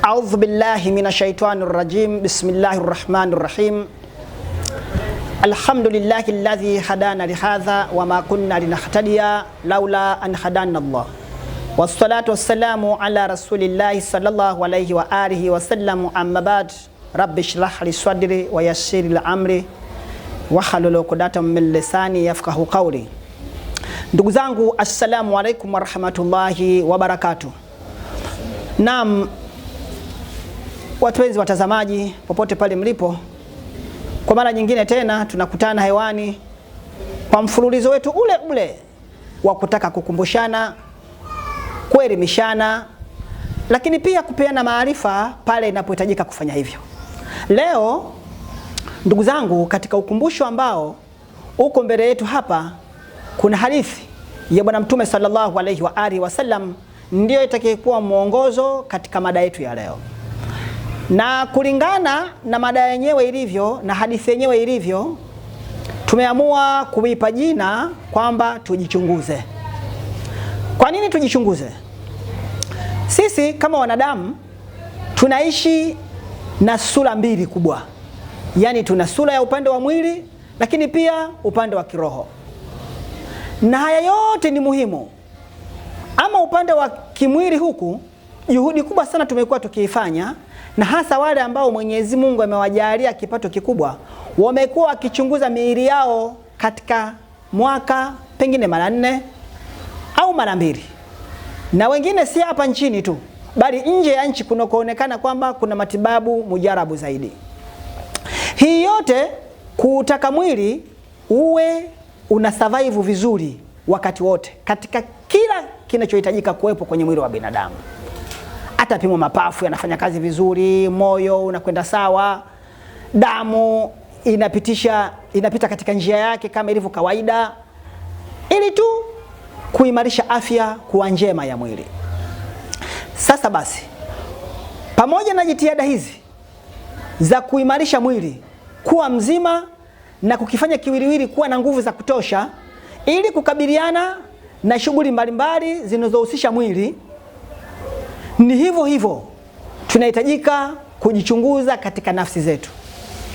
A'udhu billahi minashaitani rrajim. Bismillahir rahmanir rahim. Alhamdulillahi alladhi hadana lihadha wa ma kunna linahtadiya laula an hadana Allah. Wassalatu wassalamu ala rasulillahi sallallahu alayhi wa alihi wa sallam. Amma ba'd. Rabbi shrah li sadri wa yassir li amri wahlul 'uqdatam min lisani yafqahu qawli. Ndugu zangu, assalamu alaykum wa rahmatullahi wa barakatuh. Naam, wapenzi watazamaji popote pale mlipo, kwa mara nyingine tena tunakutana hewani kwa mfululizo wetu ule ule wa kutaka kukumbushana, kuelimishana, lakini pia kupeana maarifa pale inapohitajika kufanya hivyo. Leo ndugu zangu, katika ukumbusho ambao uko mbele yetu hapa, kuna hadithi ya Bwana Mtume sallallahu alayhi wa alihi wasallam ndio itakayekuwa mwongozo katika mada yetu ya leo. Na kulingana na mada yenyewe ilivyo na hadithi yenyewe ilivyo, tumeamua kuipa jina kwamba tujichunguze. Kwa nini tujichunguze? Sisi kama wanadamu tunaishi na sura mbili kubwa. Yaani tuna sura ya upande wa mwili, lakini pia upande wa kiroho. Na haya yote ni muhimu. Ama upande wa kimwili huku, juhudi kubwa sana tumekuwa tukiifanya, na hasa wale ambao Mwenyezi Mungu amewajalia kipato kikubwa, wamekuwa wakichunguza miili yao katika mwaka pengine mara 4 au mara 2. Na wengine si hapa nchini tu, bali nje ya nchi kunakoonekana kwamba kuna matibabu mujarabu zaidi. Hii yote kutaka mwili uwe una survive vizuri wakati wote katika kila kinachohitajika kuwepo kwenye mwili wa binadamu. Atapimwa mapafu yanafanya kazi vizuri, moyo unakwenda sawa, damu inapita katika njia yake kama ilivyo kawaida, ili tu kuimarisha afya kuwa njema ya mwili. Sasa basi, pamoja na jitihada hizi za kuimarisha mwili kuwa mzima na kukifanya kiwiliwili kuwa na nguvu za kutosha ili kukabiliana na shughuli mbalimbali zinazohusisha mwili, ni hivyo hivyo tunahitajika kujichunguza katika nafsi zetu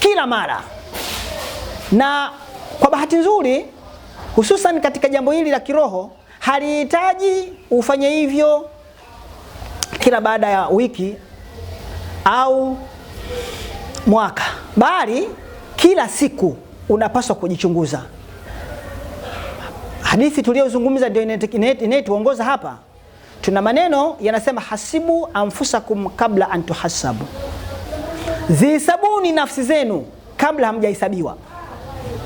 kila mara. Na kwa bahati nzuri, hususan katika jambo hili la kiroho, halihitaji ufanye hivyo kila baada ya wiki au mwaka, bali kila siku unapaswa kujichunguza. Hadithi tuliyozungumza ndio inayetuongoza hapa. Tuna maneno yanasema, hasibu anfusakum kabla an tuhasabu. Zihisabuni nafsi zenu kabla hamjahesabiwa.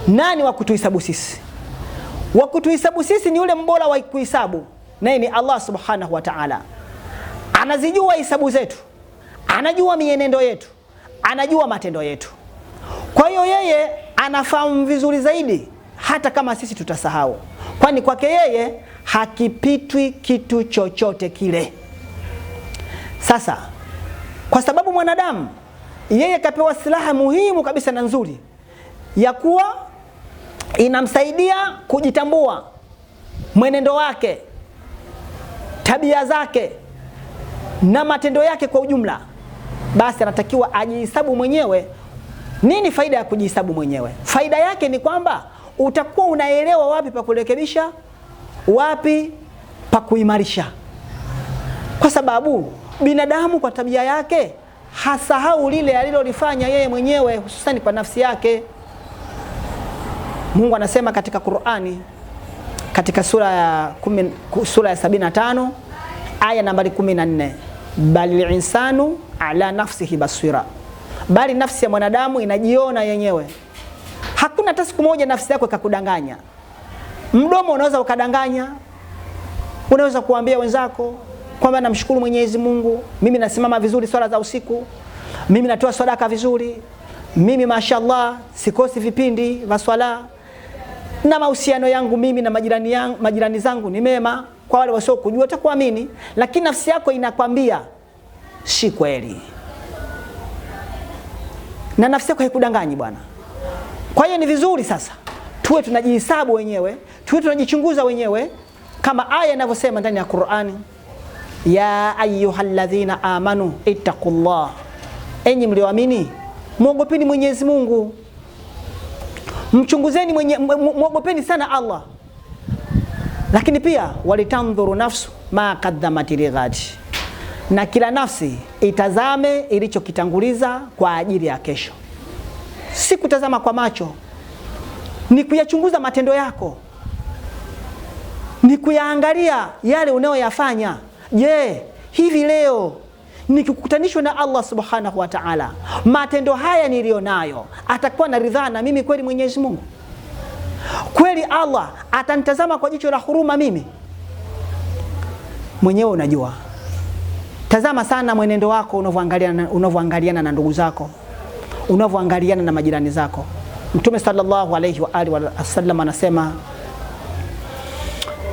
Nani wa kutuhesabu sisi? Wa kutuhesabu sisi ni yule mbora wa kuhesabu, naye ni Allah subhanahu wa ta'ala. Anazijua hesabu zetu, anajua mienendo yetu, anajua matendo yetu. Kwa hiyo yeye anafahamu vizuri zaidi hata kama sisi tutasahau. Kwani kwake yeye hakipitwi kitu chochote kile. Sasa kwa sababu mwanadamu yeye kapewa silaha muhimu kabisa na nzuri ya kuwa inamsaidia kujitambua mwenendo wake, tabia zake na matendo yake kwa ujumla, basi anatakiwa ajihesabu mwenyewe. Nini faida ya kujihesabu mwenyewe? Faida yake ni kwamba utakuwa unaelewa wapi pa kurekebisha, wapi pa kuimarisha. Kwa sababu binadamu kwa tabia yake hasahau lile alilolifanya yeye mwenyewe, hususan kwa nafsi yake. Mungu anasema katika Qur'ani, katika sura ya 75 aya nambari 14, balil insanu ala nafsihi basira. Bali nafsi ya mwanadamu inajiona yenyewe. Hakuna hata siku moja nafsi yako ikakudanganya. Mdomo unaweza ukadanganya. Unaweza kuambia wenzako kwamba namshukuru Mwenyezi Mungu, mimi nasimama vizuri swala za usiku, mimi natoa sadaka vizuri, mimi mashallah sikosi vipindi vya swala, na mahusiano yangu mimi na majirani zangu ni mema. Kwa wale wasio kujua utakuamini, lakini nafsi yako inakwambia si kweli. Na nafsi yako haikudanganyi bwana. Kwa hiyo ni vizuri sasa tuwe tunajihesabu wenyewe, tuwe tunajichunguza wenyewe kama aya inavyosema ndani ya Qur'ani. ya ayyuhalladhina amanu ittaqullah, enyi mlioamini muogopeni Mwenyezi Mungu, mchunguzeni muogopeni sana Allah. Lakini pia walitandhuru nafsu ma qaddamat lighad, na kila nafsi itazame ilichokitanguliza kwa ajili ya kesho. Si kutazama kwa macho, ni kuyachunguza matendo yako, ni kuyaangalia yale unayoyafanya. Je, hivi leo nikikukutanishwa na Allah subhanahu wa ta'ala, matendo haya nilionayo atakuwa na ridhaa na mimi kweli Mwenyezi Mungu? Kweli Allah atanitazama kwa jicho la huruma mimi? Mwenyewe unajua. Tazama sana mwenendo wako unavyoangaliana na ndugu zako, unavyoangaliana na majirani zako. Mtume sallallahu alayhi wa alihi wasallam anasema,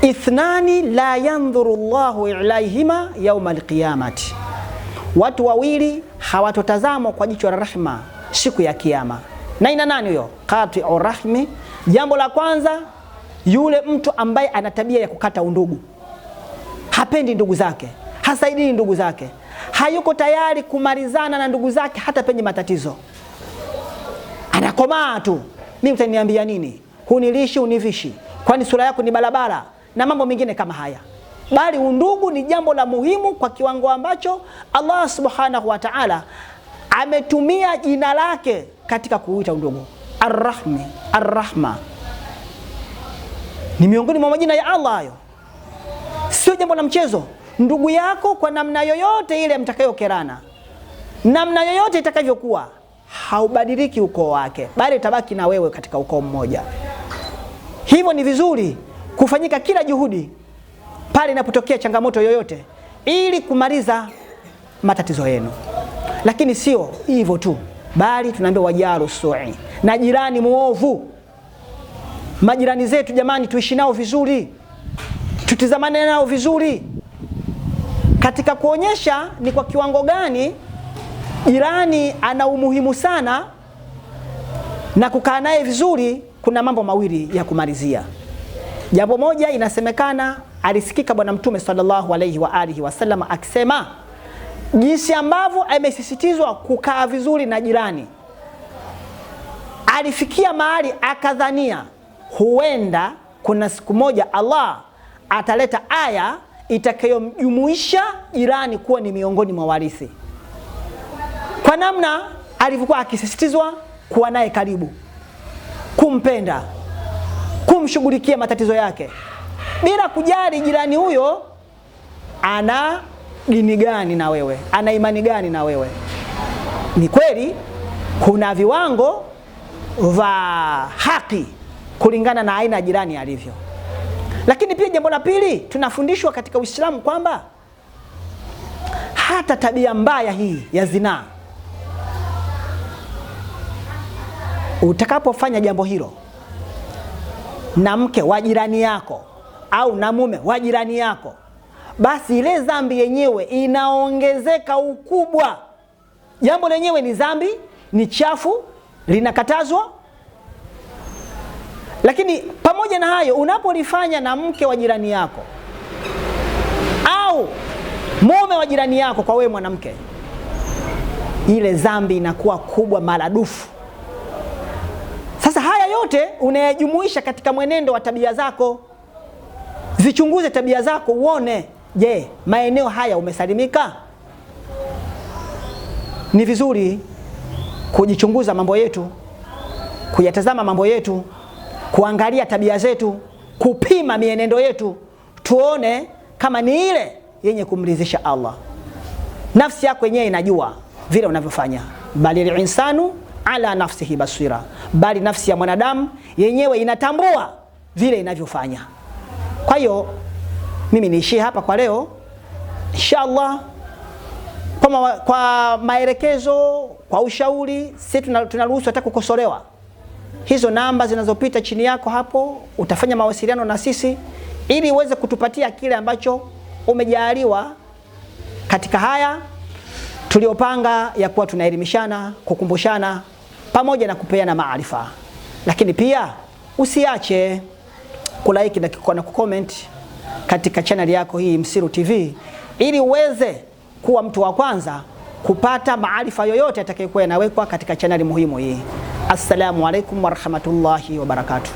ithnani la yanzuru Allahu ilaihima yawma alqiyamati, watu wawili hawatotazamwa kwa jicho la rahma siku ya kiyama. Na ina nani huyo? Qati'ur rahmi. Jambo la kwanza, yule mtu ambaye ana tabia ya kukata undugu, hapendi ndugu zake, hasaidii ndugu zake, hayuko tayari kumalizana na ndugu zake hata penye matatizo. Anakomaa tu, mimi utaniambia nini? Hunilishi univishi, kwani sura yako ni barabara, na mambo mengine kama haya. Bali undugu ni jambo la muhimu kwa kiwango ambacho Allah subhanahu wa ta'ala ametumia jina lake katika kuita undugu. Ar-Rahmi, Ar-Rahma ni miongoni mwa majina ya Allah hayo. Sio jambo la mchezo. Ndugu yako kwa namna yoyote ile mtakayokerana, namna yoyote itakavyokuwa, haubadiliki ukoo wake, bali itabaki na wewe katika ukoo mmoja. Hivyo ni vizuri kufanyika kila juhudi pale inapotokea changamoto yoyote ili kumaliza matatizo yenu. Lakini sio hivyo tu, bali tunaambia wajaru su'i, na jirani muovu. Majirani zetu jamani, tuishi nao vizuri, tutizamane nao vizuri, katika kuonyesha ni kwa kiwango gani jirani ana umuhimu sana na kukaa naye vizuri. Kuna mambo mawili ya kumalizia. Jambo moja, inasemekana alisikika Bwana Mtume sallallahu alayhi wa alihi wasallam akisema, jinsi ambavyo amesisitizwa kukaa vizuri na jirani, alifikia mahali akadhania huenda kuna siku moja Allah ataleta aya itakayomjumuisha jirani kuwa ni miongoni mwa warithi, kwa namna alivyokuwa akisisitizwa kuwa naye karibu, kumpenda, kumshughulikia matatizo yake, bila kujali jirani huyo ana dini gani na wewe, ana imani gani na wewe. Ni kweli kuna viwango vya haki kulingana na aina ya jirani alivyo. Lakini pia jambo la pili, tunafundishwa katika Uislamu kwamba hata tabia mbaya hii ya zinaa, utakapofanya jambo hilo na mke wa jirani yako au na mume wa jirani yako, basi ile dhambi yenyewe inaongezeka ukubwa. Jambo lenyewe ni dhambi, ni chafu, linakatazwa. Lakini pamoja na hayo, unapolifanya na mke wa jirani yako au mume wa jirani yako kwa wewe mwanamke, ile dhambi inakuwa kubwa maradufu. Sasa haya yote unayajumuisha katika mwenendo wa tabia zako. Zichunguze tabia zako uone, je, maeneo haya umesalimika? Ni vizuri kujichunguza mambo yetu, kuyatazama mambo yetu, kuangalia tabia zetu, kupima mienendo yetu, tuone kama ni ile yenye kumridhisha Allah. Nafsi yako yenyewe inajua vile unavyofanya, bali al-insanu ala nafsihi basira, bali nafsi ya mwanadamu yenyewe inatambua vile inavyofanya. Kwa hiyo mimi niishie hapa kwa leo. Inshallah kwa maelekezo, kwa ushauri, sisi tunaruhusu hata kukosolewa. Hizo namba zinazopita chini yako hapo, utafanya mawasiliano na sisi ili uweze kutupatia kile ambacho umejaliwa katika haya tuliopanga ya kuwa tunaelimishana, kukumbushana pamoja na kupeana maarifa. Lakini pia usiache kulike na kucomment katika channel yako hii Msiru TV, ili uweze kuwa mtu wa kwanza kupata maarifa yoyote yatakayokuwa yanawekwa katika chaneli muhimu hii. Assalamu alaikum warahmatullahi wabarakatuh.